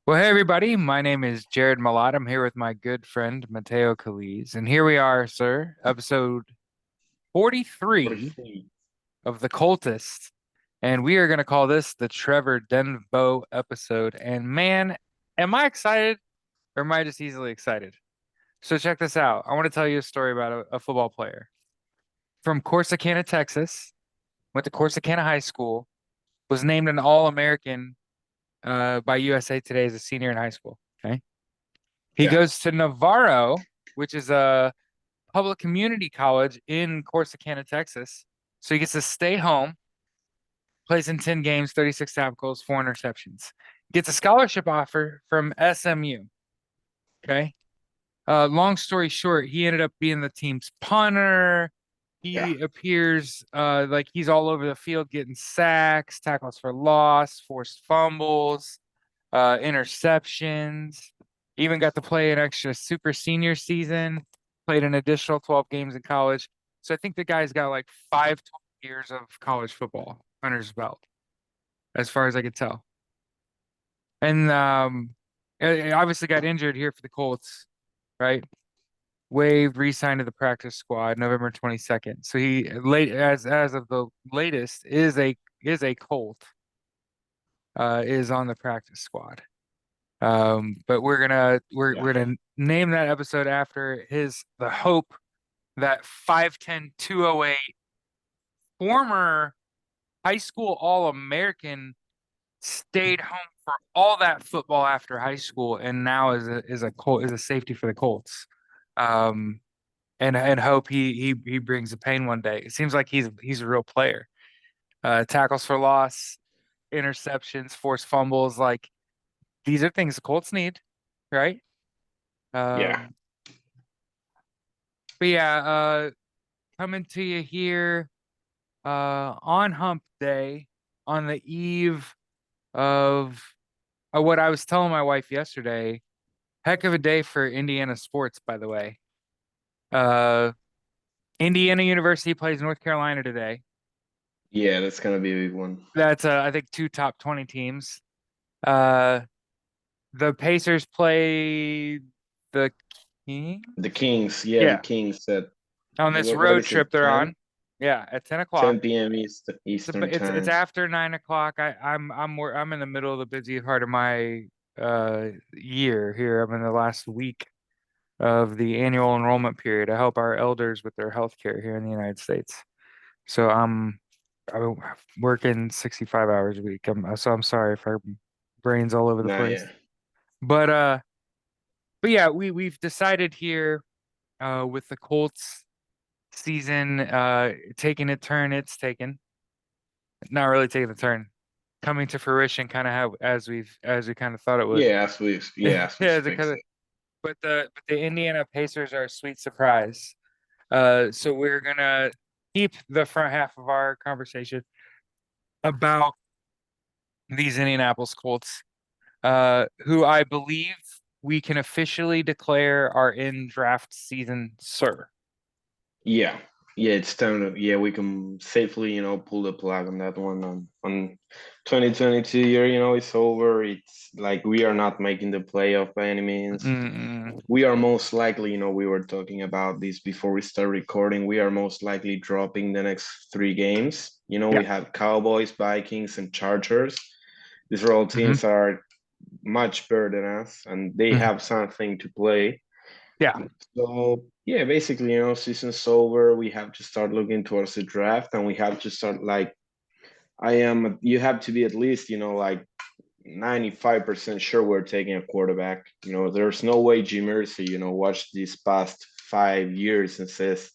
Well, hey everybody, my name is Jared Malott. I'm here with my good friend Mateo Caliz, and here we are, sir, episode 43 43. of the Coltist, and we are going to call this the Trevor Denbow episode. And man, am I excited or am I just easily excited? So check this out. I want to tell you a story about a football player from Corsicana, Texas. Went to Corsicana High School. Was named an All-American by USA Today as a senior in high school. Okay. He Yeah. goes to Navarro, which is a public community college in Corsicana, Texas. So he gets to stay home, plays in 10 games, 36 tackles, 4 interceptions. Gets a scholarship offer from SMU. Okay. Long story short, he ended up being the team's punter. Yeah. He appears like he's all over the field getting sacks, tackles for loss, forced fumbles, interceptions. Even got to play an extra super senior season, played an additional 12 games in college. So I think the guy's got like 5 total years of college football under his belt, as far as I could tell. And he obviously got injured here for the Colts, right? Waived, re-signed to the practice squad November 22nd. So he late as of the latest is a Colt, is on the practice squad. But we're Yeah. gonna name that episode after the hope that 5'10", 208 former high school All-American stayed home for all that football after high school and now is a safety for the Colts. Um, and hope he brings the pain one day. It seems like he's a real player. Tackles for loss, interceptions, forced fumbles, like these are things the Colts need, right? Yeah. Um, but yeah, coming to you here on Hump Day, on the eve of what I was telling my wife yesterday. Heck of a day for Indiana sports, by the way. Uh, Indiana University plays North Carolina today. Yeah, that's gonna be a big one. That's I think two top 20 teams. Uh, the Pacers play the King. The Kings, yeah, the Yeah, Kings at on this what road is it, trip they're 10? on. Yeah, at 10 o'clock. 10 p.m. Eastern It's time. after 9 o'clock. I'm in the middle of the busy part of my year here. I'm in the last week of the annual enrollment period. I help our elders with their health care here in the United States. So I'm working 65 hours a week. I'm sorry if our brain's all over the Nah, place. yeah. But yeah, we've decided here with the Colts season taking a turn it's taken. Not really taking the turn. Coming to fruition kind of how as we kind of thought it would. As we Yeah, as it kind of expected. but the Indiana Pacers are a sweet surprise. So we're gonna keep the front half of our conversation about these Indianapolis Colts, who I believe we can officially declare are in draft season, sir. Yeah. Yeah, it's time to we can safely, pull the plug on that one on 2022 year, it's over. It's like we are not making the playoff by any means. Mm-mm. We are most likely, we were talking about this before we start recording. We are most likely dropping the next 3 games. Yeah. We have Cowboys, Vikings, and Chargers. These are all Hmm. teams that are much better than us, and they Hmm. have something to play. Yeah. So yeah, basically, season's over. We have to start looking towards the draft, and we have to start like you have to be at least, like 95% sure we're taking a quarterback. There's no way Jim Irsay, watched these past 5 years and says,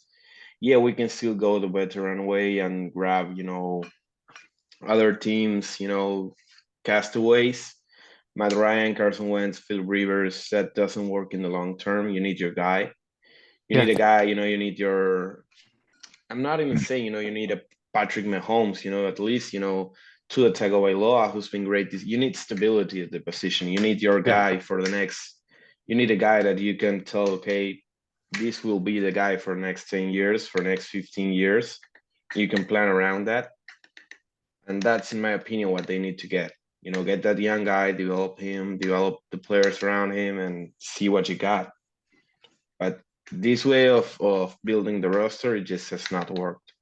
yeah, we can still go the veteran way and grab, other teams, castaways. Matt Ryan, Carson Wentz, Phil Rivers, that doesn't work in the long term. You need your guy. You Yeah. need a guy, you need your, I'm not even saying, you need a Patrick Mahomes, at least, Tua Tagovailoa, who's been great. You need stability at the position. You need your Yeah. guy for the next. You need a guy that you can tell, okay, this will be the guy for the next 10 years, for the next 15 years. You can plan around that. And that's, in my opinion, what they need to get. Get that young guy, develop him, develop the players around him, and see what you got. But this way of building the roster, it just has not worked.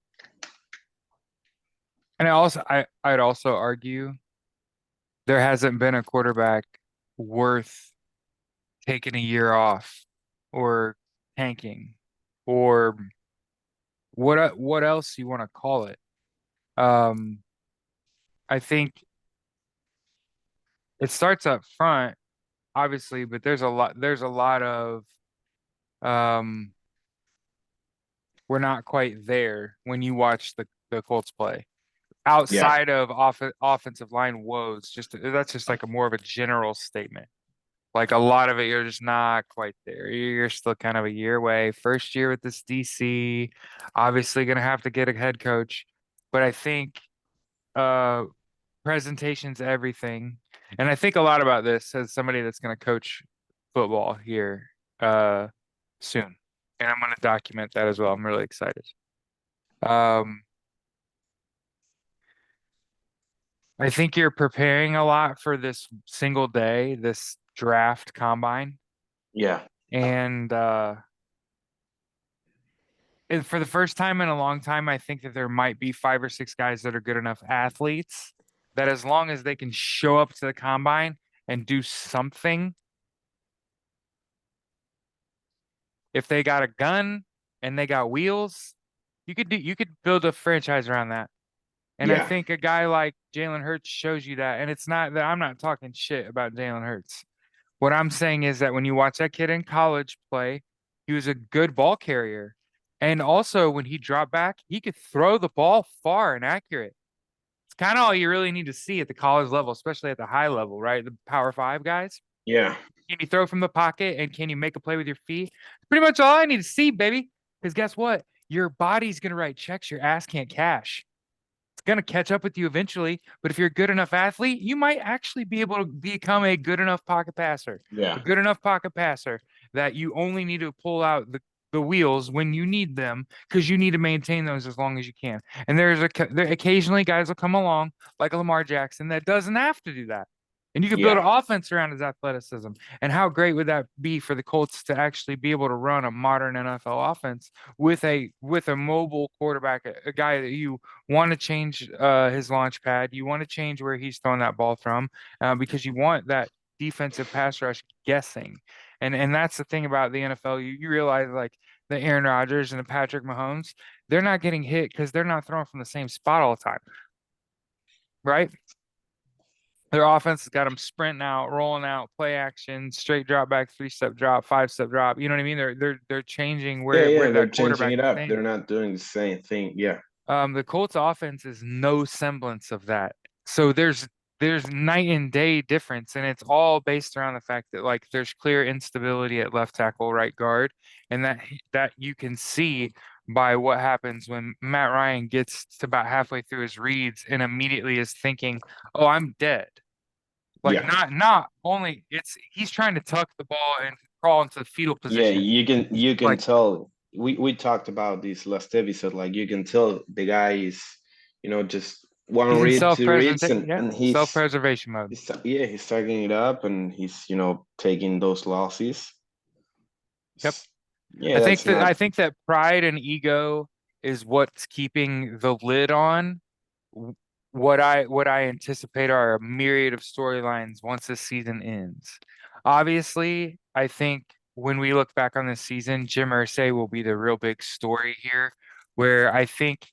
And I'd also argue there hasn't been a quarterback worth taking a year off or tanking or what else you want to call it. Um, I think it starts up front, obviously, but there's a lot of um we're not quite there when you watch the Colts play. Yeah, Outside of offensive line woes, that's just like a more of a general statement. Like a lot of it, you're just not quite there. You're still kind of a year away. First year with this DC, obviously gonna have to get a head coach. But I think uh presentation's everything. And I think a lot about this as somebody that's gonna coach football here uh soon. And I'm gonna document that as well. I'm really excited. Um I think you're preparing a lot for this single day, this draft combine. yeah, And for the first time in a long time, I think that there might be 5 or 6 guys that are good enough athletes that as long as they can show up to the combine and do something, if they got a gun and they got wheels, you could build a franchise around that. And I yeah, think a guy like Jalen Hurts shows you that. And it's not that I'm not talking shit about Jalen Hurts. What I'm saying is that when you watch that kid in college play, he was a good ball carrier. And also when he dropped back, he could throw the ball far and accurate. It's kind of all you really need to see at the college level, especially at the high level, right? The Power Five guys. yeah, Can you throw from the pocket and can you make a play with your feet? Pretty much all I need to see, baby. Because guess what? Your body's gonna write checks your ass can't cash. It's going to catch up with you eventually. But if you're a good enough athlete, you might actually be able to become a good enough pocket passer, a yeah, good enough pocket passer that you only need to pull out the wheels when you need them because you need to maintain those as long as you can. And there occasionally guys will come along like a Lamar Jackson that doesn't have to do that. And you can build yeah, an offense around his athleticism. And how great would that be for the Colts to actually be able to run a modern NFL offense with a mobile quarterback, a guy that you want to change his launch pad. You want to change where he's throwing that ball from because you want that defensive pass rush guessing. And that's the thing about the NFL. You realize like the Aaron Rodgers and the Patrick Mahomes, they're not getting hit because they're not throwing from the same spot all the time, right? Their offense has got them sprinting out, rolling out, play action, straight drop back, 3-step drop, 5-step drop. You know what I mean? They're changing yeah, where yeah. where They're that changing quarterback it is up. They're standing. not doing the same thing. Yeah, The Colts offense is no semblance of that. So there's night and day difference, and it's all based around the fact that like there's clear instability at left tackle, right guard, and that you can see by what happens when Matt Ryan gets to about halfway through his reads and immediately is thinking, "Oh, I'm dead." Like yeah, not only it's he's trying to tuck the ball and crawl into the fetal yeah. position. You can Like tell. We talked about this last episode. Like you can tell the guy is, just one he's in read, two reads, self-presentation, and yeah, and self-preservation mode. he's tugging it up, and he's taking those losses. Yep. Yeah, that's I not. think that pride and ego is what's keeping the lid on what I anticipate are a myriad of storylines once this season ends. Obviously, I think when we look back on this season, Jim Irsay will be the real big story here, where I think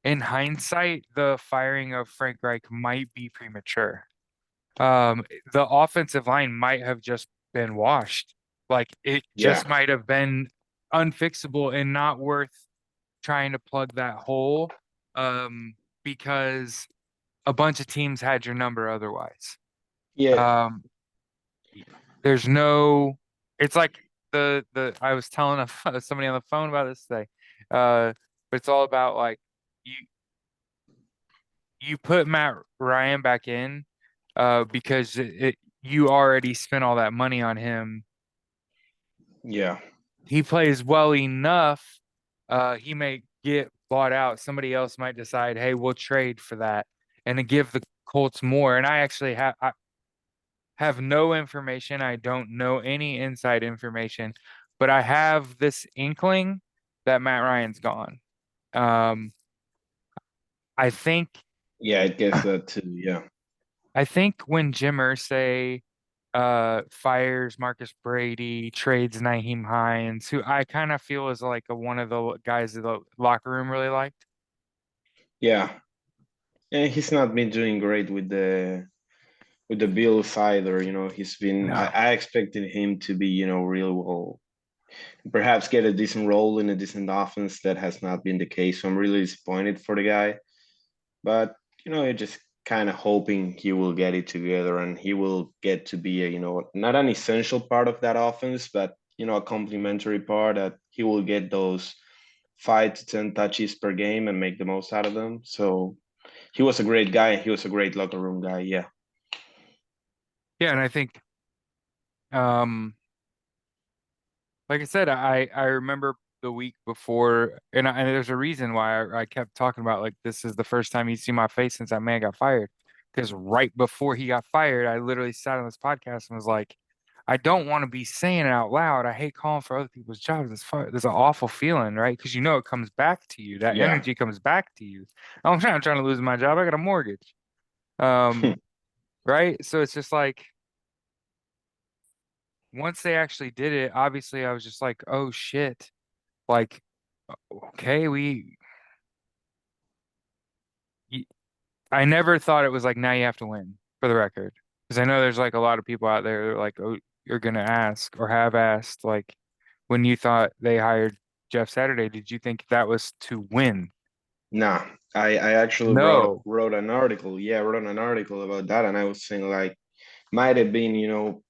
in hindsight, the firing of Frank Reich might be premature. Um, the offensive line might have just been washed. Like it Yeah, just might have been unfixable and not worth trying to plug that hole because a bunch of teams had your number otherwise. yeah, Um, there's no, it's like I was telling somebody on the phone about this today. But it's all about like you you put Matt Ryan back in because you already spent all that money on him. yeah, He plays well enough, he may get bought out. Somebody else might decide, hey, we'll trade for that and to give Colts more. And I actually have no information. I don't know any inside information, but I have this inkling that Matt Ryan's gone. Um, I think Yeah, I guess that too. Yeah. I think when Jim Irsay fires Marcus Brady, trades Naheem Hines, who I kind of feel is like one of the guys that the locker room really liked. Yeah. And he's not been doing great with the Bills either. You know, he's been. No. I expected him to be, you know, really well, perhaps get a decent role in a decent offense. That has not been the case. So I'm really disappointed for the guy. But you know, you're just kind of hoping he will get it together and he will get to be a, you know, not an essential part of that offense, but you know, a complementary part that he will get those 5 to 10 touches per game and make the most out of them. So he was a great guy. He was a great locker room guy. Yeah. Yeah, and I think um like I said, I remember the week before, and there's a reason why I kept talking about like this is the first time you see my face since that man got fired. Because right before he got fired, I literally sat on this podcast and was like, I don't want to be saying it out loud. I hate calling for other people's jobs. There's an awful feeling, right? Because you know it comes back to you. That Yeah. energy comes back to you. I'm trying to lose my job. I got a mortgage. Um, right? So it's just like once they actually did it, obviously I was just like, oh shit. Like, okay, y- I never thought it was like now you have to win for the record. Because I know there's like a lot of people out there that are like, oh, you're gonna ask or have asked, like when you thought they hired Jeff Saturday, did you think that was to win? Nah, I actually No. wrote an article. Yeah, I wrote an article about that, and I was saying like might have been, you know,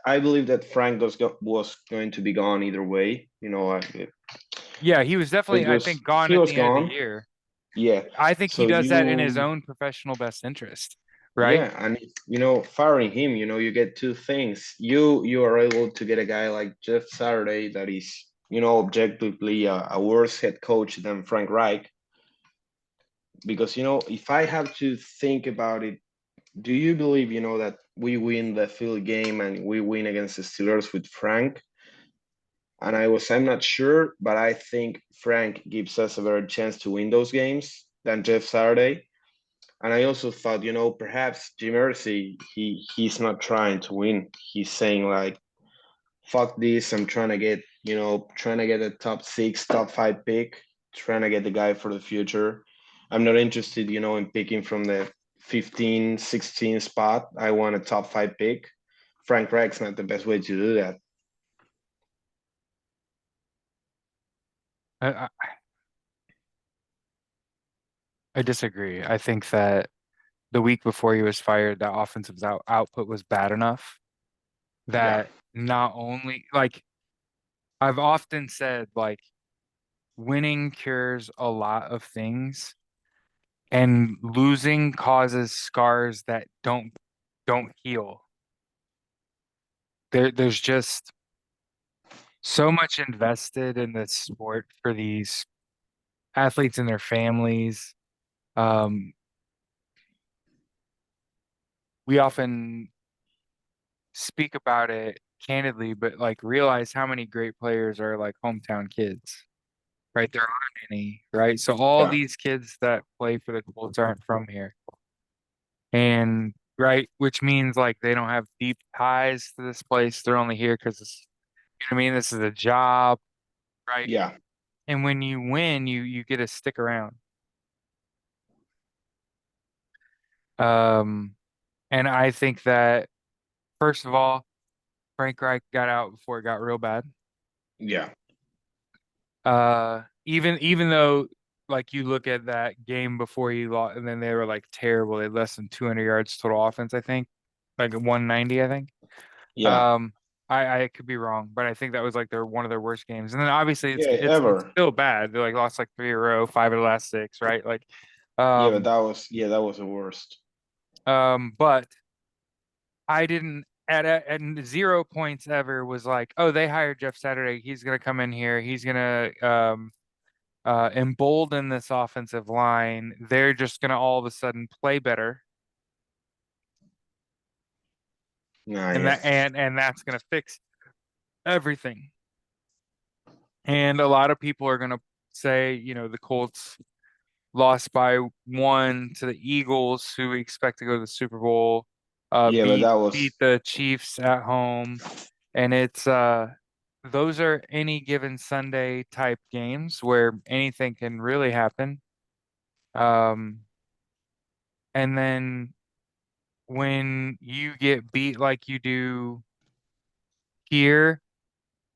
I believe that Frank was going to be gone either way. You know, Yeah, he was definitely, it I was think, gone he at was the end of the gone. year. Yeah, I think he so does that in his own professional best interest, right? yeah, and you know, firing him, you know, you get two things. You are able to get a guy like Jeff Saturday that is, you know, objectively a worse head coach than Frank Reich. Because you know, if I have to think about it, do you believe, you know, that we win the field game and we win against the Steelers with Frank? And I'm not sure, but I think Frank gives us a better chance to win those games than Jeff Saturday. And I also thought, you know, perhaps Jim Irsay, he's not trying to win. He's saying like, fuck this, I'm trying to get, you know, trying to get a top six, top five pick, trying to get the guy for the future. I'm not interested, you know, in picking from the 15, 16 spot. I want a top five pick. Frank Reich's not the best way to do that. I, I, I disagree. I think that the week before he was fired, that offensive output was bad enough Yeah. that not only like I've often said, like winning cures a lot of things, and losing causes scars that don't heal. There's just so much invested in this sport for these athletes and their families. Um, we often speak about it candidly, but like realize how many great players are like hometown kids, right? There aren't any, right? So all Yeah. these kids that play for the Colts aren't from here. And right, which means like they don't have deep ties to this place. They're only here because you know what I mean? This is a job, right? Yeah. And when you win, you get to stick around. Um, and I think that first of all, Frank Reich got out before it got real bad. Yeah. Even though like you look at that game before he lost, and then they were like terrible. They had less than 200 yards total offense, I think, like 190, I think. Yeah. Um, I could be wrong, but I think that was like their one of their worst games. And then obviously Yeah. it's Ever. still bad. They like lost like three in a row, five of the last six, right? Like, Yeah, but um, that was the worst. but I didn't at 0 points ever was like, oh, they hired Jeff Saturday. He's gonna come in here. He's gonna embolden this offensive line. They're just gonna all of a sudden play better. Nah, and yeah. that's gonna fix everything. And a lot of people are gonna say, the Colts lost by one to the Eagles, who we expect to go to the Super Bowl, Yeah, but beat that beat was the Chiefs at home, and it's those are any given Sunday type games where anything can really happen. Um, and then when you get beat like you do here,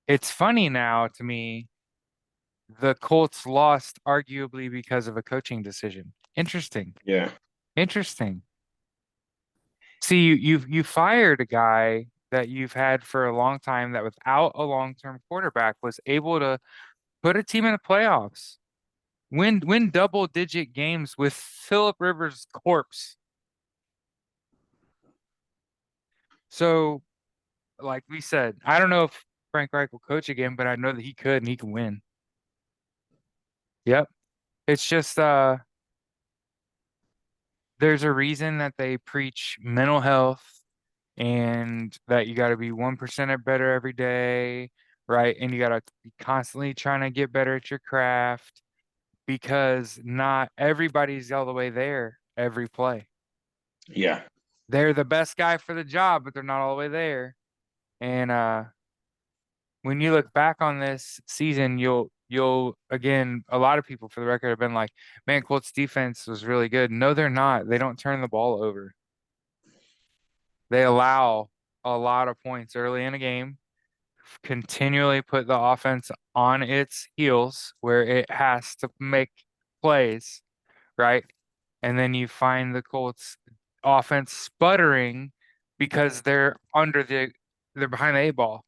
it's funny now to me. The Colts lost arguably because of a coaching decision. Interesting. yeah. Interesting. See, you fired a guy that you've had for a long time that without a long-term quarterback was able to put a team in the playoffs, win double-digit games with Philip Rivers' corpse. So, like we said, I don't know if Frank Reich will coach again, but I know that he could and he can win. Yep. It's just there's a reason that they preach mental health and that you got to be 1% better every day, right? And you got to be constantly trying to get better at your craft because not everybody's all the way there every play. Yeah. They're the best guy for the job, but they're not all the way there. And when you look back on this season, you'll again, a lot of people for the record have been like, man, Colts defense was really good. No, they're not. They don't turn the ball over. They allow a lot of points early in a game, continually put the offense on its heels where it has to make plays, right? And then you find the Colts offense sputtering because they're behind the eight ball.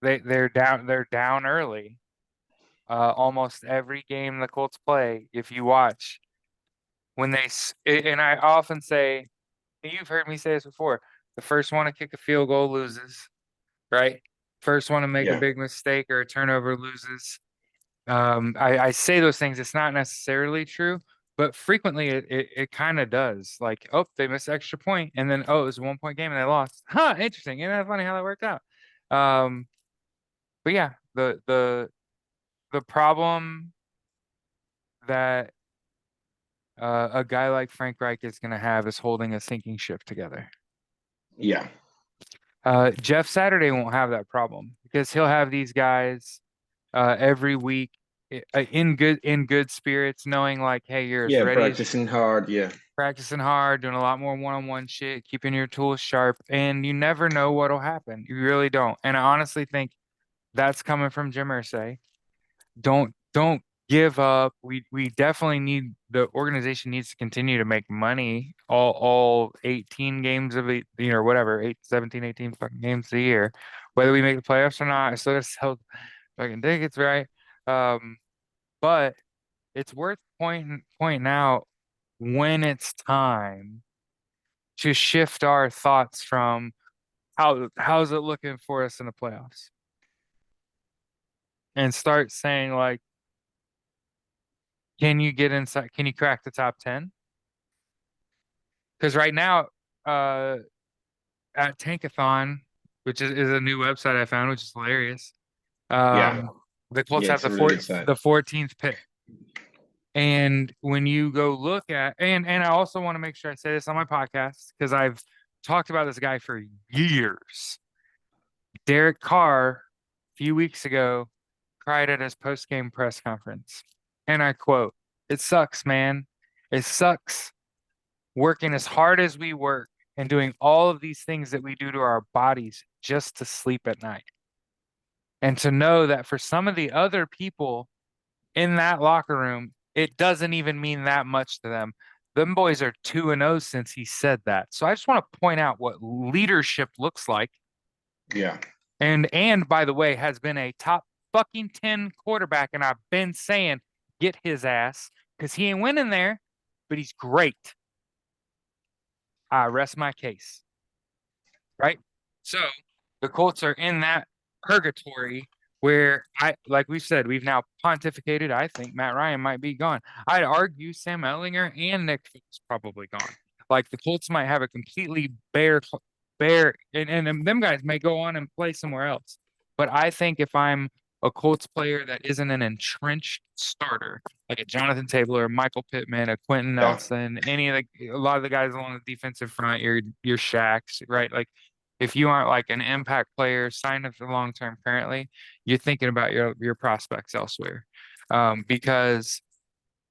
They're down early. Almost every game the Colts play, if you watch, and I often say, you've heard me say this before, the first one to kick a field goal loses, right? First one to make a Yeah. big mistake or a turnover loses. I say those things. It's not necessarily true, but frequently it kind of does. Like, oh, they missed an extra point, and then oh, it was a 1 point game and they lost. Huh, interesting. Isn't that funny how that worked out? Um, but yeah, the problem that a guy like Frank Reich is going to have is holding a sinking ship together. Yeah. Jeff Saturday won't have that problem because he'll have these guys every week in good spirits, knowing like, hey, you're as Yeah. ready as Practicing hard. Yeah. practicing hard, doing a lot more one-on-one shit, keeping your tools sharp, and you never know what'll happen. You really don't. And I honestly think that's coming from Jim Irsay. Don't give up. We definitely need the organization needs to continue to make money all 18 games of it, whatever, 17, 18 fucking games a year. Whether we make the playoffs or not, I still gotta sell fucking tickets, right? Um, but it's worth pointing out when it's time to shift our thoughts from how's it looking for us in the playoffs and start saying like, can you get inside? Can you crack the top 10? Because right now, uh, at Tankathon, which is a new website I found, which is hilarious. Yeah. The Colts Yeah. have It's a really good the side. 14th pick. And when you go look at, and I also want to make sure I say this on my podcast because I've talked about this guy for years. Derek Carr, a few weeks ago, cried at his post-game press conference. And I quote, "It sucks, man. It sucks working as hard as we work and doing all of these things that we do to our bodies just to sleep at night. And to know that for some of the other people in that locker room, it doesn't even mean that much to them. Them boys are 2-0 since he said that. So I just want to point out what leadership looks like. Yeah. And by the way, has been a top fucking 10 quarterback. And I've been saying, get his ass because he ain't winning there, but he's great. I rest my case. Right? So the Colts are in that purgatory where like we said, we've now pontificated. I think Matt Ryan might be gone. I'd argue Sam Ellinger and Nick Foles probably gone. Like the Colts might have a completely bare and them guys may go on and play somewhere else. But I think if I'm a Colts player that isn't an entrenched starter, like a Jonathan Taylor, a Michael Pittman, a Quentin Yeah, Nelson, a lot of the guys along the defensive front, your Shaqs, right? Like if you aren't like an impact player signed up for long term currently, you're thinking about your prospects elsewhere. Because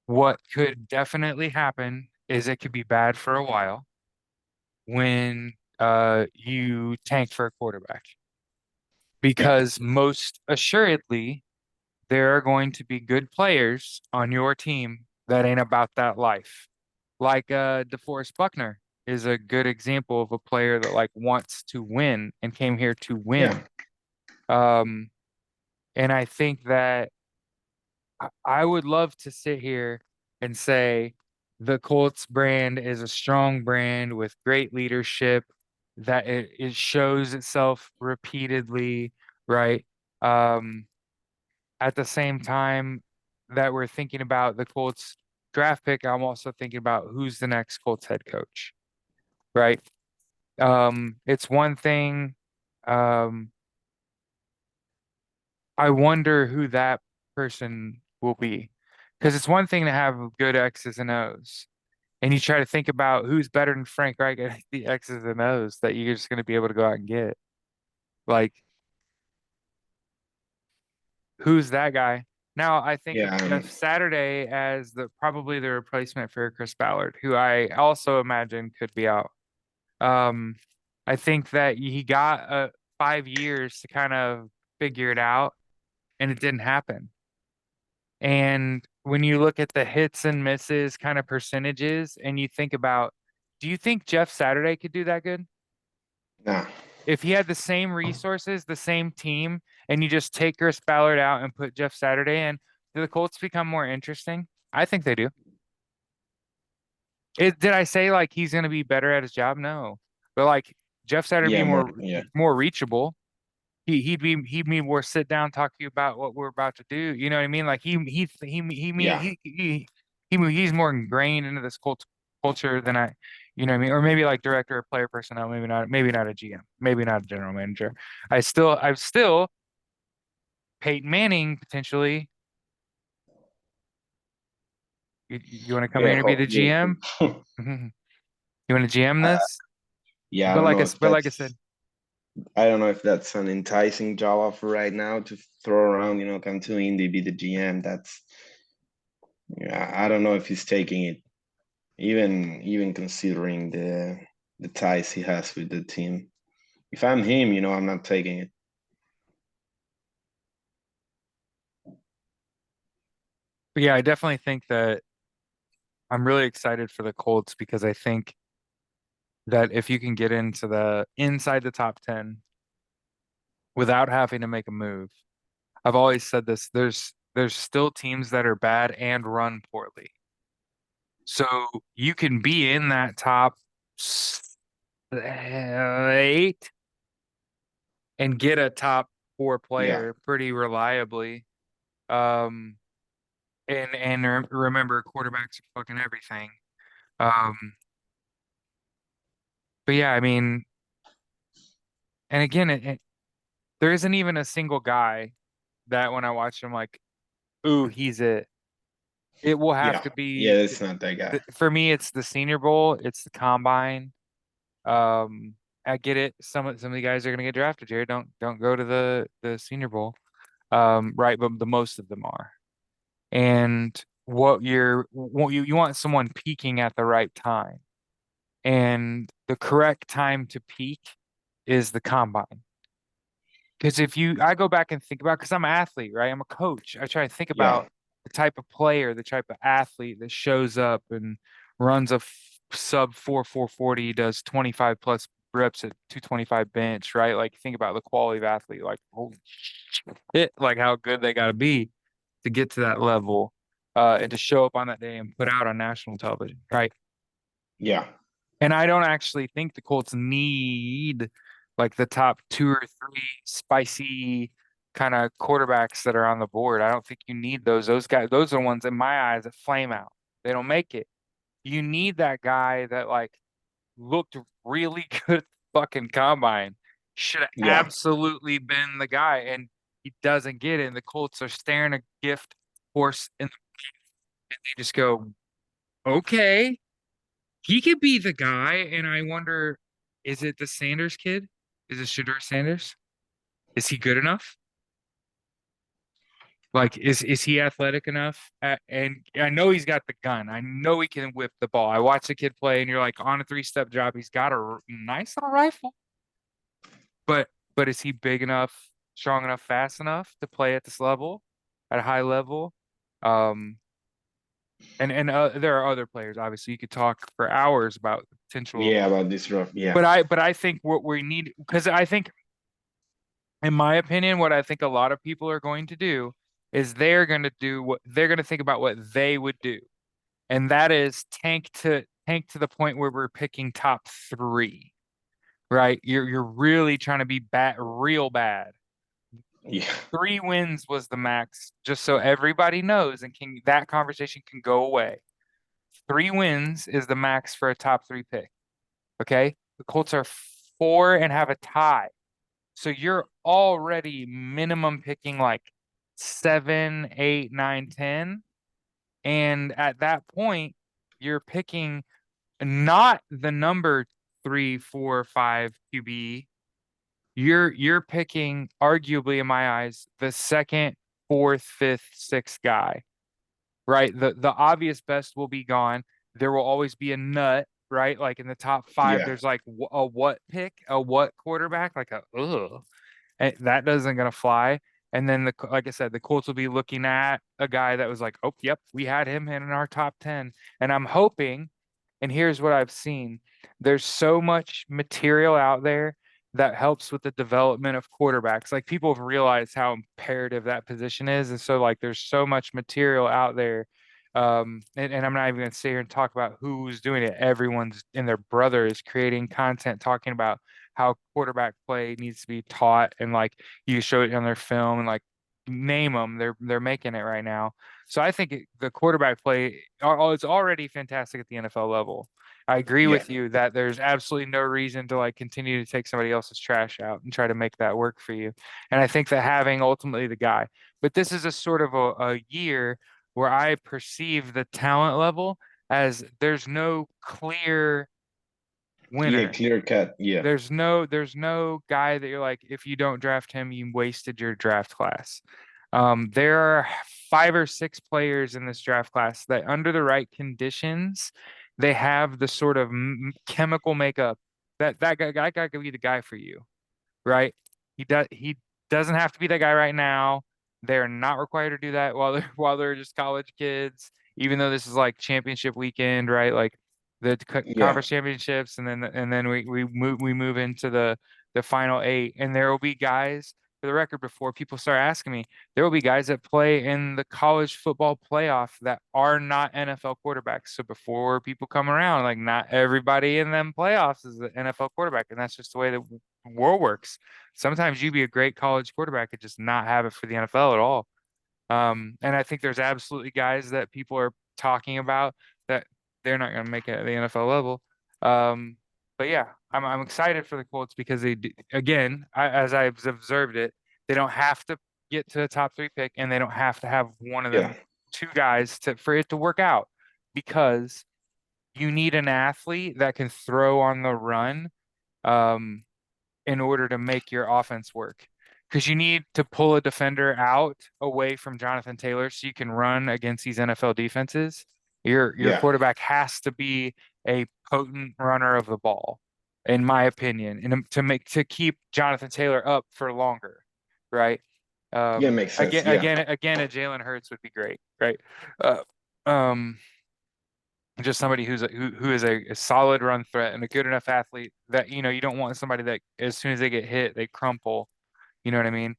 what could definitely happen is it could be bad for a while when you tank for a quarterback. yeah, Because most assuredly, there are going to be good players on your team that ain't about that life. Like DeForest Buckner is a good example of a player that like wants to win and came here to yeah, win. Um, and I think that I would love to sit here and say the Colts brand is a strong brand with great leadership, that it shows itself repeatedly, right? Um, at the same time that we're thinking about the Colts draft pick, I'm also thinking about who's the next Colts head coach, right? It's one thing. Um, I wonder who that person will be. Because it's one thing to have good X's and O's, and you try to think about who's better than Frank Reich at the X's and O's that you're just going to be able to go out and get. Like, who's that guy? Now, I think of yeah. Jeff Saturday as the probably the replacement for Chris Ballard, who I also imagine could be out. Um, I think that he got 5 years to kind of figure it out, and it didn't happen. And when you look at the hits and misses kind of percentages, and you think about, do you think Jeff Saturday could do that good? Nah, If he had the same resources, the same team, and you just take Chris Ballard out and put Jeff Saturday in, do the Colts become more interesting? I think they do. Did I say like he's going to be better at his job? No, but like Jeff Saturday be yeah, more, yeah, more reachable. He'd be more sit down, talk to you about what we're about to do. You know what I mean? Like yeah, he's more ingrained into this culture than I, you know what I mean? Or maybe like director of player personnel, maybe not a GM, maybe not a general manager. I've still Peyton Manning potentially. You want to come in yeah. here and be the Yeah, GM? You want to GM uh, this? yeah. I don't know if But like I said, that's. I don't know if that's an enticing job offer right now to throw around. Come to Indy, be the GM. That's. Yeah, I don't know if he's taking it, even considering the ties he has with the team. If I'm him, I'm not taking it. but yeah, I definitely think that I'm really excited for the Colts because I think that if you can get into the inside the top 10 without having to make a move. I've always said this, there's still teams that are bad and run poorly. So you can be in that top 8 and get a top 4 Yeah, player pretty reliably. Um and remember quarterbacks are fucking everything. Um but yeah, I mean, and again there isn't even a single guy that when I watch him like, ooh, he's it. It will have yeah, to yeah. be It's not that guy. for me, it's the Senior Bowl, it's the Combine. Um, I get it. Some of the guys are gonna get drafted here. Don't go to the Senior Bowl. Right, but the most of them are. And you want someone peaking at the right time. And the correct time to peak is the Combine. Because I go back and think about, because I'm an athlete, right? I'm a coach. I try to think Yeah, about the type of player, the type of athlete that shows up and runs a sub 4.40, does 25 plus reps at 225 bench, right? Like think about the quality of athlete, like holy shit, like how good they got to be to get to that level, and to show up on that day and put out on national television, right? yeah, And I don't actually think the Colts need like the top 2 or 3 spicy kind of quarterbacks that are on the board. I don't think you need those. Those guys, those are the ones in my eyes that flame out. They don't make it. You need that guy that like looked really good fucking combine. Should have Yeah. absolutely been the guy, and he doesn't get it. And the Colts are staring a gift horse in the, and they just go, okay, he could be the guy. And I wonder, is it the Sanders kid? Is it Shador Sanders? Is he good enough? Like, is he athletic enough? And I know he's got the gun. I know he can whip the ball. I watched the kid play, and you're like, on a three-step drop, he's got a nice little rifle. But is he big enough, strong enough, fast enough to play at this level, at a high level? Um, and there are other players. Obviously, you could talk for hours about the potential. Yeah, about this rough. Yeah. But I think what we need, because I think, in my opinion, what I think a lot of people are going to do is they're going to think about what they would do, and that is tank to the point where we're picking top three, right? You're really trying to be bad, real bad. Yeah. 3 wins was the max, just so everybody knows, and can that conversation can go away. 3 wins is the max for a top three pick. Okay. The Colts are four and have a tie. So you're already minimum picking like 7, 8, 9, 10. And at that point, you're picking not the number 3, 4, 5 QB. You're picking, arguably in my eyes, the second, fourth, fifth, sixth guy, right? The obvious best will be gone. There will always be a nut, right? Like in the top five, Yeah. there's like a what pick, a what quarterback, like a ugh. And that doesn't gonna fly. And then like I said, the Colts will be looking at a guy that was like, oh, yep, we had him in our top 10. And I'm hoping, and here's what I've seen. There's so much material out there that helps with the development of quarterbacks. Like people have realized how imperative that position is. And so like there's so much material out there. And I'm not even gonna sit here and talk about who's doing it. Everyone's and their brother is creating content talking about how quarterback play needs to be taught, and like you show it on their film, and like name them, they're making it right now. So I think the quarterback play it's already fantastic at the NFL level. I agree Yeah. with you that there's absolutely no reason to like continue to take somebody else's trash out and try to make that work for you. And I think that having ultimately the guy, but this is a sort of a year where I perceive the talent level as there's no clear Yeah. winner. Clear cut. Yeah. There's no guy that you're like, if you don't draft him, you wasted your draft class. There are 5 or 6 players in this draft class that, under the right conditions, they have the sort of chemical makeup that guy could be the guy for you, right? He doesn't have to be that guy right now. They're not required to do that while they're just college kids, even though this is like championship weekend, right? Like the Yeah. conference championships, and then we move into the final 8, and there will be guys, for the record, before people start asking me, there will be guys that play in the college football playoff that are not NFL quarterbacks. So before people come around, like not everybody in them playoffs is an NFL quarterback, and that's just the way the world works. Sometimes you be a great college quarterback and just not have it for the NFL at all. And I think there's absolutely guys that people are talking about that they're not going to make it at the NFL level. Um, but yeah, I'm excited for the Colts because again, as I've observed it, they don't have to get to the top 3 pick, and they don't have to have one of Yeah. them 2 guys for it to work out, because you need an athlete that can throw on the run. Um, in order to make your offense work. Because you need to pull a defender out away from Jonathan Taylor so you can run against these NFL defenses. Your Yeah. quarterback has to be a potent runner of the ball, in my opinion, and to keep Jonathan Taylor up for longer, right? Yeah. Makes sense. Again, Yeah. again, again, a Jalen Hurts would be great, right? Uh, um, just somebody who is a solid run threat and a good enough athlete that you don't want somebody that as soon as they get hit they crumple. You know what I mean?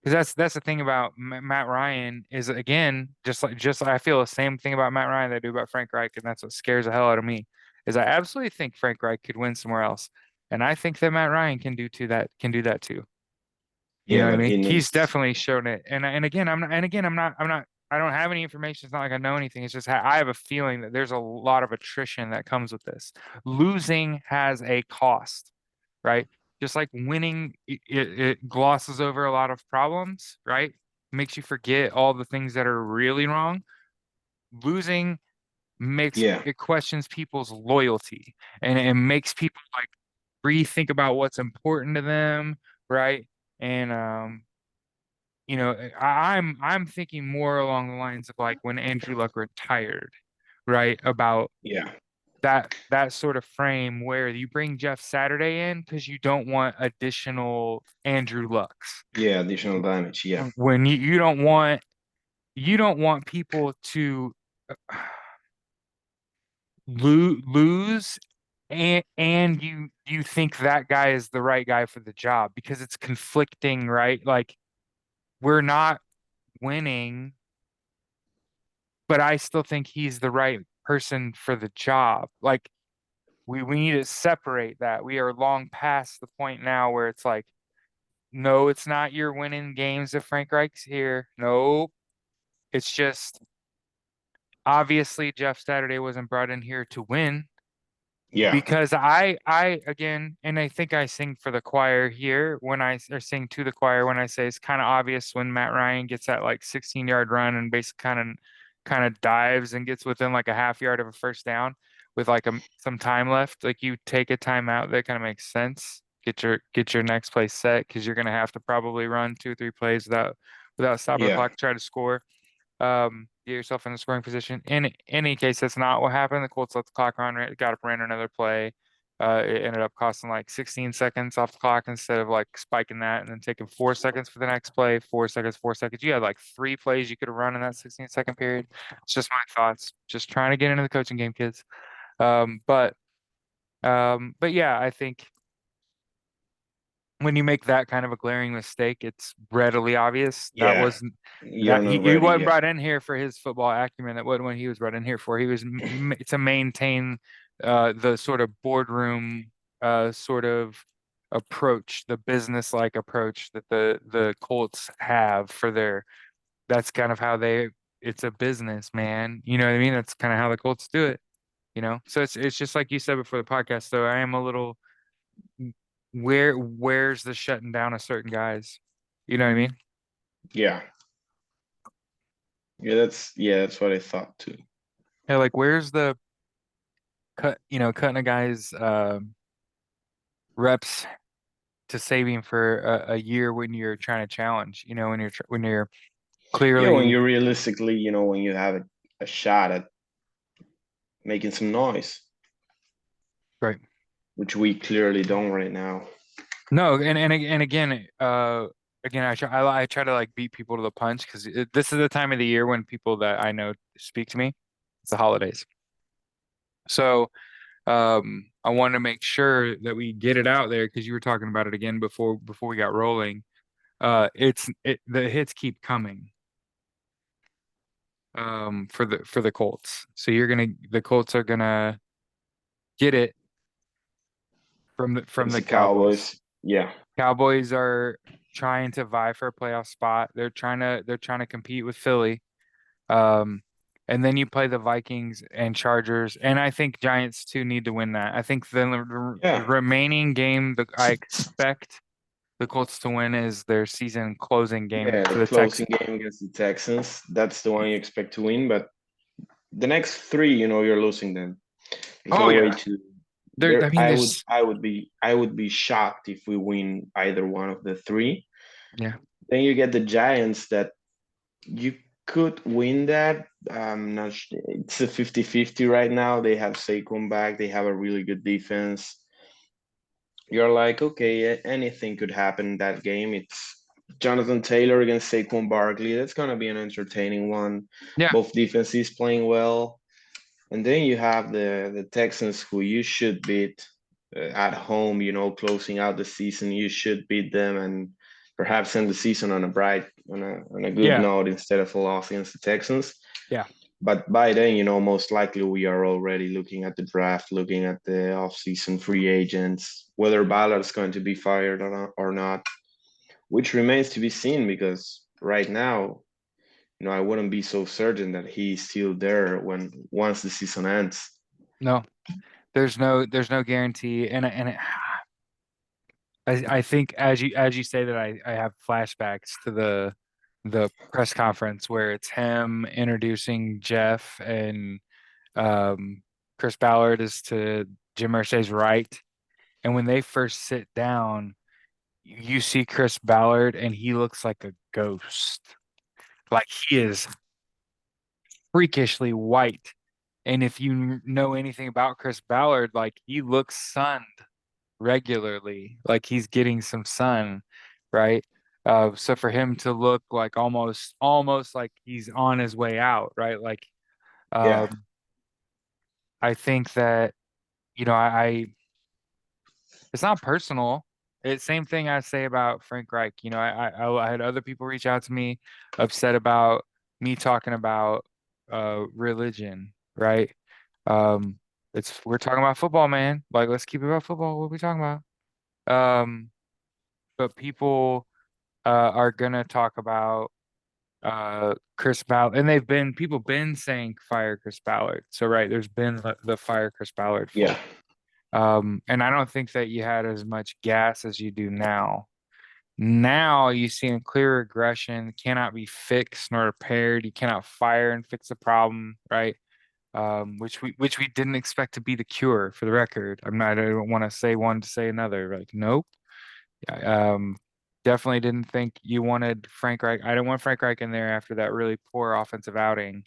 Because that's the thing about Matt Ryan is, again, just like I feel the same thing about Matt Ryan that I do about Frank Reich, and that's what scares the hell out of me. Is I absolutely think Frank Reich could win somewhere else, and I think that Matt Ryan can do that too. You Yeah. know what I But mean? he He's needs. definitely shown it. And again, I'm not I don't have any information. It's not like I know anything. It's just I have a feeling that there's a lot of attrition that comes with this. Losing has a cost. right? Just like winning, it glosses over a lot of problems, right? Makes you forget all the things that are really wrong. Losing makes Yeah, it questions people's loyalty, and it makes people like rethink about what's important to them, right? And I'm thinking more along the lines of like when Andrew Luck retired, right? About yeah, that sort of frame where you bring Jeff Saturday in because you don't want additional Andrew Lucks. yeah. Additional damage. Yeah, When you don't want people to lose and you think that guy is the right guy for the job because it's conflicting, right? Like we're not winning, but I still think he's the right person for the job. Like we need to separate that. We are long past the point now where it's like, no, it's not you're winning games if Frank Reich's here. No, it's just obviously Jeff Saturday wasn't brought in here to win. yeah, Because I again, and I think I sing for the choir here when or sing to the choir when I say it's kind of obvious when Matt Ryan gets that like 16-yard run and basically kind of dives and gets within like a half yard of a first down with like some time left. Like you take a timeout, that kind of makes sense. Get your next play set because you're gonna have to probably run 2 or 3 plays without stopping the yeah, clock to try to score, get yourself in a scoring position. In any case, that's not what happened. The Colts let the clock run, got up, ran another play. It ended up costing like 16 seconds off the clock instead of like spiking that and then taking 4 seconds for the next play, 4 seconds, 4 seconds. You had like 3 plays you could have run in that 16-second period. It's just my thoughts. Just trying to get into the coaching game, kids. Um, but but yeah, I think when you make that kind of a glaring mistake, it's readily obvious that yeah. wasn't You're that not he ready. wasn't Yeah, brought in here for his football acumen. That wasn't what he was brought in here for. He was to maintain the sort of boardroom sort of approach, the business-like approach that the Colts have for their. That's kind of how they. It's a business, man. You know what I mean? That's kind of how the Colts do it. So it's just like you said before the podcast. Though I am a little where's the shutting down of certain guys? You know what I mean? yeah, yeah. That's what I thought too. Yeah, like where's the cutting a guy's reps to saving for a year when you're trying to challenge, when you're Yeah, when clearly you realistically, when you have a shot at making some noise, right. which we clearly don't right now. No, and again, I try to like beat people to the punch because this is the time of the year when people that I know speak to me. It's the holidays. So I want to make sure that we get it out there because you were talking about it again before we got rolling. The hits keep coming for the Colts. So the Colts are gonna get it from Against the the Cowboys. Cowboys. Yeah, Cowboys are trying to vie for a playoff spot. They're trying to compete with Philly. Um, and then you play the Vikings and Chargers, and I think Giants too need to win that. I think the yeah, remaining game that I expect the Colts to win is their season closing game yeah. for The the closing Texans. game against the Texans. That's the one you expect to win, but the next three, you're losing them. There's Oh no way yeah, to there. I there. mean, I would there's I would be I would be shocked if we win either one of the three. yeah, Then you get the Giants that you could win that. I'm not It's a 50-50 right now. They have Saquon back. They have a really good defense. You're like, okay, anything could happen in that game. It's Jonathan Taylor against Saquon Barkley. That's gonna be an entertaining one. yeah, Both defenses playing well. And then you have the Texans, who you should beat at home. Closing out the season, you should beat them and perhaps end the season on a good yeah, note instead of a loss against the Texans. yeah. But by then, most likely we are already looking at the draft, looking at the offseason free agents, whether Ballard's going to be fired or not, which remains to be seen because right now, I wouldn't be so certain that he's still there once the season ends. No, there's no guarantee, and I think as you say that I have flashbacks to the press conference where it's him introducing Jeff and um Chris Ballard is to Jim Irsay's right. And when they first sit down, you see Chris Ballard and he looks like a ghost. Like he is freakishly white. And if you know anything about Chris Ballard, like he looks sunned regularly, like he's getting some sun, right? So for him to look like almost like he's on his way out, right? Like Yeah, um I think that, I it's not personal. It's same thing I say about Frank Reich. I had other people reach out to me upset about me talking about religion, right? Um we're talking about football, man. Like let's keep it about football. What are we talking about? But people are gonna talk about Chris Ballard, and people been saying fire Chris Ballard. So right, there's been the fire Chris Ballard yeah, flow. And I don't think that you had as much gas as you do now. Now you see a clear regression, cannot be fixed nor repaired. You cannot fire and fix a problem, right? Which we didn't expect to be the cure, for the record. I don't want to say one to say another. Like, nope. Definitely didn't think you wanted Frank Reich. I didn't want Frank Reich in there after that really poor offensive outing.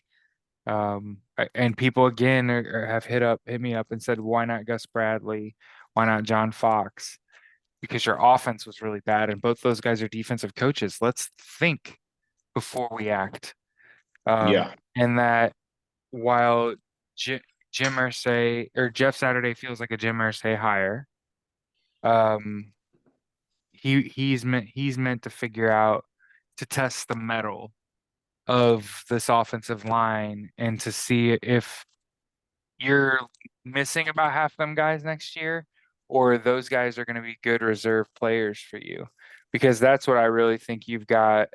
And people again have hit me up and said, why not Gus Bradley? Why not John Fox? Because your offense was really bad, and both those guys are defensive coaches. Let's think before we act. yeah. And that while J Jim Irsay or Jeff Saturday feels like a Jim Irsay hire, um, he's meant to figure out to test the mettle of this offensive line and to see if you're missing about half them guys next year, or those guys are going to be good reserve players for you. Because that's what I really think you've got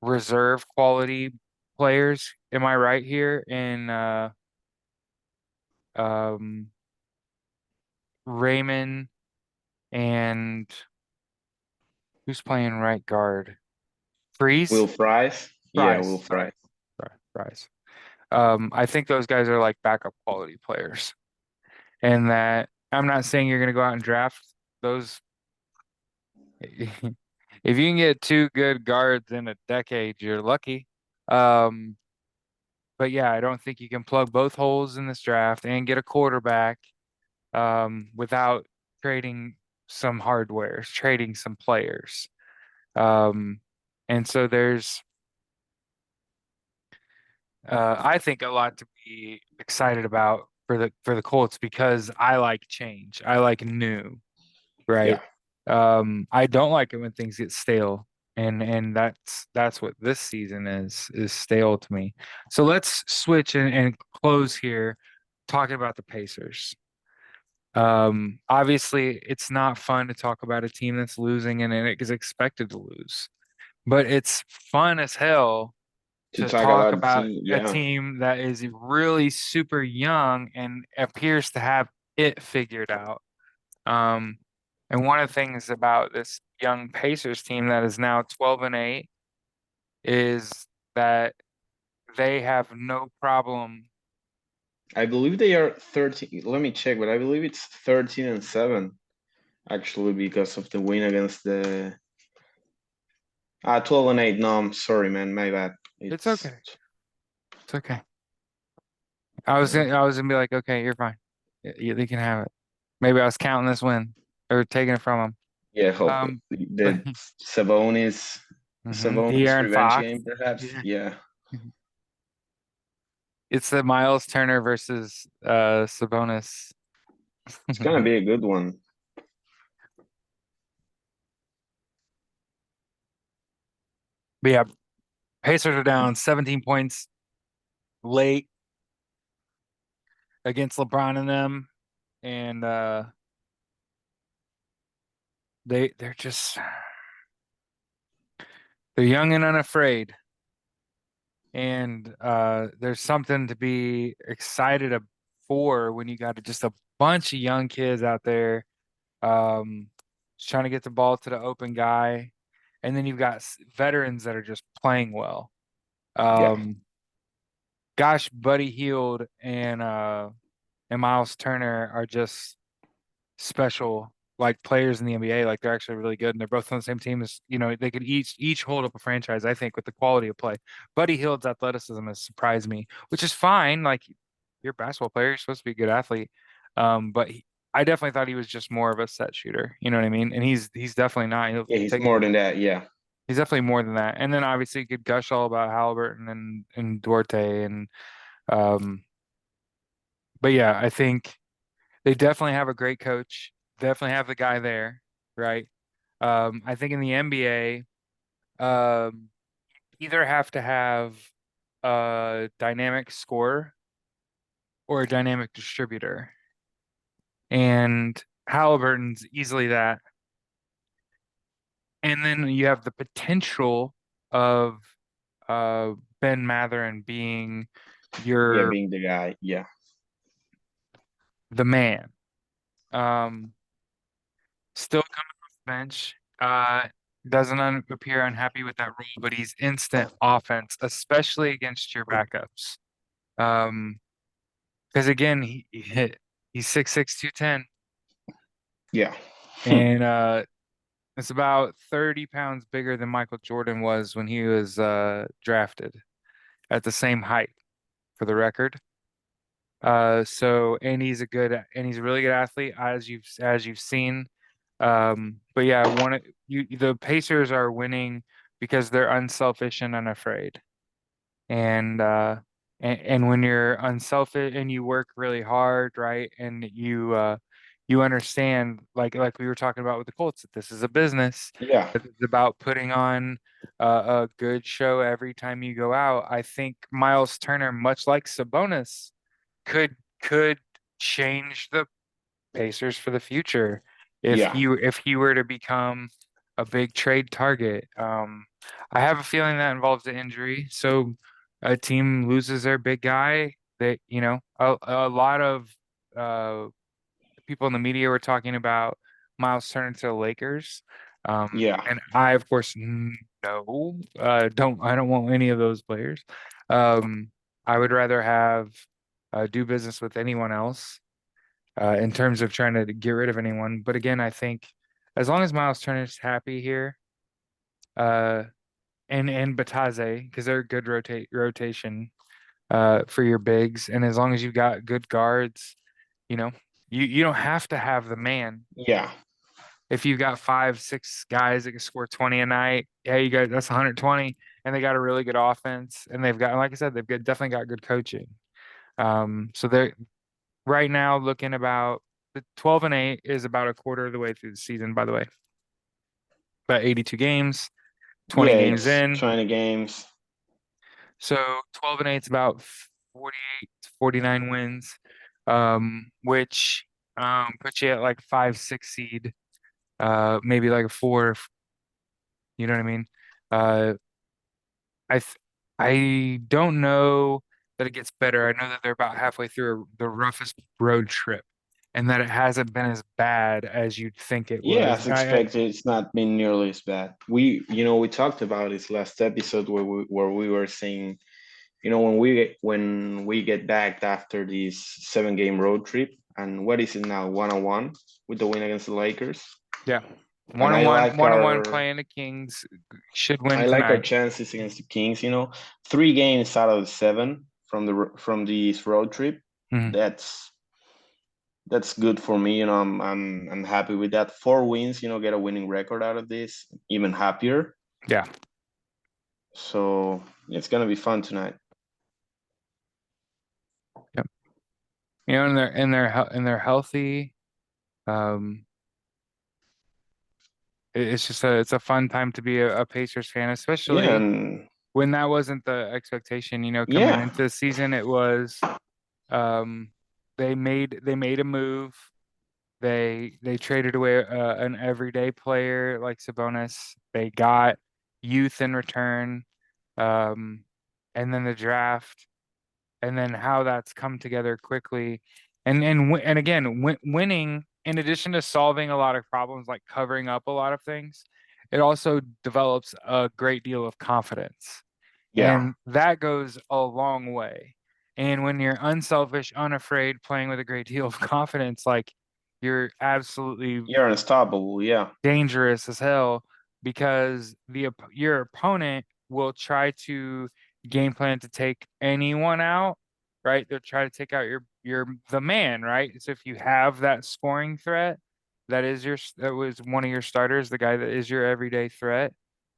reserve quality players. Am I right here in um, Raymond and who's playing right guard? Will Freeze? Fries? Yeah, Will Fries. Sorry. Fries. Fries. I think those guys are like backup quality players. And that I'm not saying you're going to go out and draft those. If you can get two good guards in a decade, you're lucky. Um, but yeah, I don't think you can plug both holes in this draft and get a quarterback without trading some hardwares, trading some players. Um, and so I think a lot to be excited about for the Colts because I like change. I like new. Yeah, Right? I don't like it when things get stale, and that's what this season is stale to me. So let's switch and close here, talking about the Pacers. Obviously, it's not fun to talk about a team that's losing and it is expected to lose, but it's fun as hell to to talk talk about the about team. a Yeah, team that is really super young and appears to have it figured out. Um, and one of the things about this young Pacers team that is now 12-8 is that they have no problem. I believe they are 13. Let me check, but I believe it's 13-7 actually because of the win against the 12-8. No, I'm sorry, man. My bad. It's It's okay. It's okay. uh, I was gonna be like, okay, you're fine. You can have it. Maybe I was counting this win or taking it from yeah. them. Hope the Sabonis Sabonis De'Aaron revenge Fox. game, perhaps. Yeah. Yeah, It's the Miles Turner versus Sabonis. it's gonna be a good one. But yeah, Pacers are down 17 points late against LeBron and them, and they're just they're young and unafraid, and there's something to be excited for when you got just a bunch of young kids out there, um, just trying to get the ball to the open guy. And then you've got veterans that are just playing well. Yeah. Um, gosh, Buddy Hield and Miles Turner are just special like players in the NBA. Like they're actually really good, and they're both on the same team as they could each hold up a franchise. I think with the quality of play, Buddy Hield's athleticism has surprised me, which is fine. Like you're a basketball player, you're supposed to be a good athlete. But I definitely thought he was just more of a set shooter. You know what I mean? And he's definitely not. He'll Yeah, he's take it. more than that. Yeah. He's definitely more than that. And then obviously you could gush all about Halliburton and Duarte and um. But yeah, I think they definitely have a great coach. Definitely have the guy there, right? I think in the NBA, um, either have to have a dynamic scorer or a dynamic distributor. And Halliburton's easily that. And then you have the potential of uh, Ben Mathurin being Yeah, your being the guy. Yeah. the man. Um, Still coming off the bench. Doesn't appear unhappy with that role, but he's instant offense, especially against your backups. Um, because again, he's 6'6", 210, Yeah. and it's about 30 pounds bigger than Michael Jordan was when he was drafted at the same height, for the record. And he's a really good athlete as you've seen. But yeah, the Pacers are winning because they're unselfish and unafraid. And and when you're unselfish and you work really hard, right? And you understand like we were talking about with the Colts that this is a business. Yeah. That it's about putting on a good show every time you go out. I think Miles Turner, much like Sabonis, could could change the Pacers for the future Yeah. if he were to become a big trade target. I have a feeling that involves an injury. So a team loses their big guy. A lot of uh, people in the media were talking about Miles Turner to the Lakers. Yeah. And I, of course, no, I don't want any of those players. Um, I would rather have do business with anyone else in terms of trying to get rid of anyone. But again, I think as long as Miles Turner's happy here, uh, and Bataze, because they're a good rotation for your bigs, and as long as you've got good guards, you know, you don't have to have the man. Yeah. If you've got 5, 6 guys that can score 20 a night, yeah, you got that's 120, and they got a really good offense, and they've got, like I said, definitely got good coaching. So they're right now looking about the 12-8 is about a quarter of the way through the season, by the way. About 82 games, 20 Yeah. games It's in. 20 games. So 12-8 is about 48 to 49 wins, which puts you at like 5, 6 seed, maybe like a four, you know what I mean? Uh, I th I don't know that it gets better. I know that they're about halfway through the roughest road trip, and that it hasn't been as bad as you'd think it Yeah, was. as expected, it's not been nearly as bad. We talked about this last episode where we were saying, when we get back after this 7 game road trip, and what is it now, 1-1 with the win against the Lakers, Yeah, and one on one playing the Kings should I win like our tonight. chances against the Kings. 3 games out of the 7 from this road trip. Mhm. That's good for me. I'm happy with that. 4 wins, get a winning record out of this, even happier. Yeah, So it's gonna be fun tonight. yeah. And they're healthy. Um, it's just it's a fun time to be a Pacers fan, Yeah, especially and when that wasn't the expectation. Coming yeah, into the season, it was um, they made a move. They traded away an everyday player like Sabonis. They got youth in return, um, and then the draft, and then how that's come together quickly, and again, winning. in addition to solving a lot of problems, like covering up a lot of things, it also develops a great deal of confidence. Yeah, And that goes a long way. And when you're unselfish, unafraid, playing with a great deal of confidence, like you're absolutely you're unstoppable. Yeah, dangerous as hell because your opponent will try to game plan to take anyone out, right? They'll try to take out your the man, right? So if you have that scoring threat, that was one of your starters, the guy that is your everyday threat.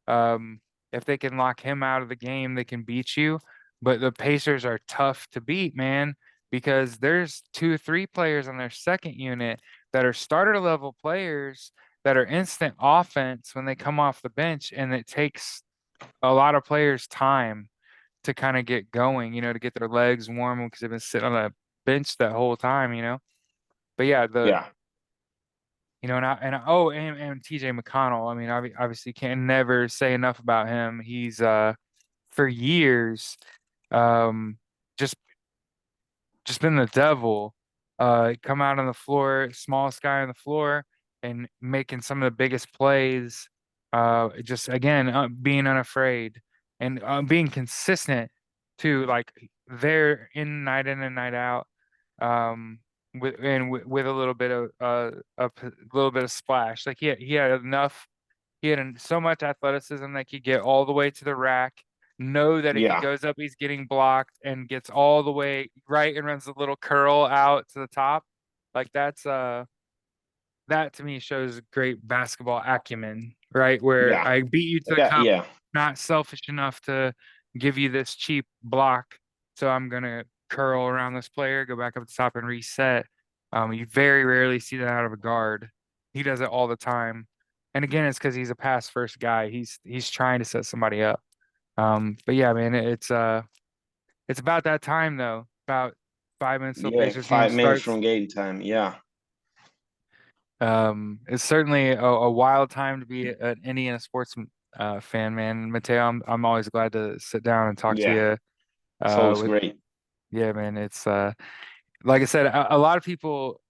Um, if they can lock him out of the game, they can beat you. But the Pacers are tough to beat, man, because there's 2 or 3 players on their second unit that are starter level players that are instant offense when they come off the bench, and it takes a lot of players time to kind of get going, to get their legs warm because they've been sitting on the bench that whole time. But yeah, yeah, and TJ McConnell. I mean, obviously can never say enough about him. He's for years um just just been the devil. Come out on the floor, smallest guy on the floor, and making some of the biggest plays. Just again, being unafraid and being consistent too. Like they're in and night out. With a little bit of a little bit of splash. Like he had enough. He had so much athleticism that he could get all the way to the rack, know that if he yeah, goes up, he's getting blocked and gets all the way right and runs a little curl out to the top. Like that to me shows great basketball acumen, right? Where yeah. I beat you to the That cup, yeah, not selfish enough to give you this cheap block. So I'm gonna curl around this player, go back up the top and reset. You very rarely see that out of a guard. He does it all the time. And again, it's because he's a pass first guy. He's trying to set somebody up. But yeah, man, it's about that time though. About 5 minutes till yeah. Pacers game 5 minutes starts. from game time. Yeah, It's certainly a wild time to be an Indiana sports fan, man. Mateo, I'm always glad to sit down and talk to yeah. you. It's always With great. Yeah, man. It's like I said, a lot of people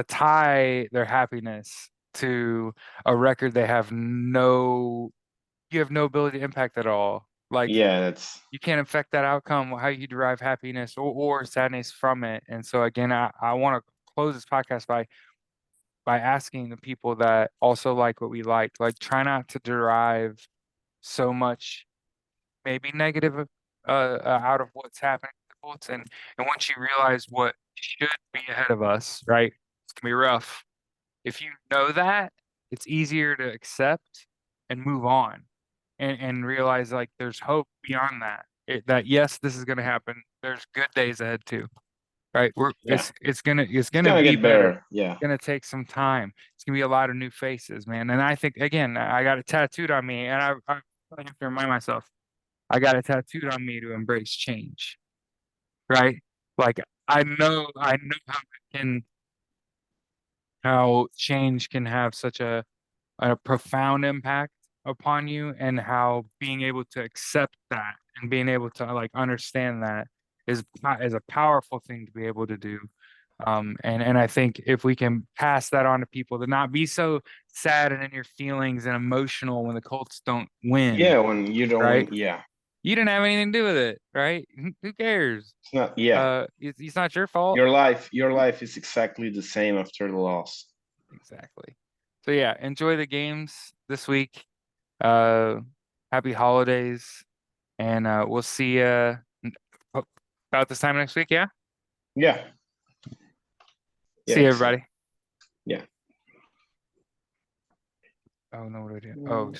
tie their happiness to a record they have you have no ability to impact at all. Like Yeah, that's you can't affect that outcome, how you derive happiness or sadness from it. And so again, I want to close this podcast by asking the people that also like what we like try not to derive so much maybe negative out of what's happening to the Colts. And once you realize what should be ahead of us, right? It's gonna be rough. If you know that, it's easier to accept and move on and realize like there's hope beyond that. That yes, this is gonna happen. There's good days ahead too, right? yeah. It's It's gonna gonna be get better. better. Yeah, Gonna take some time. It's gonna be a lot of new faces, man. And I think again, I got it tattooed on me, and I have to remind myself, I got it tattooed on me to embrace change, right? Like I know how change can have such a profound impact upon you, and how being able to accept that and being able to like understand that is a powerful thing to be able to do. And I think if we can pass that on to people to not be so sad and in your feelings and emotional when the Colts don't win, yeah. When you don't right? win, yeah. You didn't have anything to do with it, right? Who cares? It's not. Yeah, It's not your fault. your life is exactly the same after the loss. Exactly. So yeah, enjoy the games this week. Uh, happy holidays, and we'll see you about this time next week. Yeah. Yeah, yeah, See you, exactly. everybody. Yeah. Oh no, what do I do? Oh,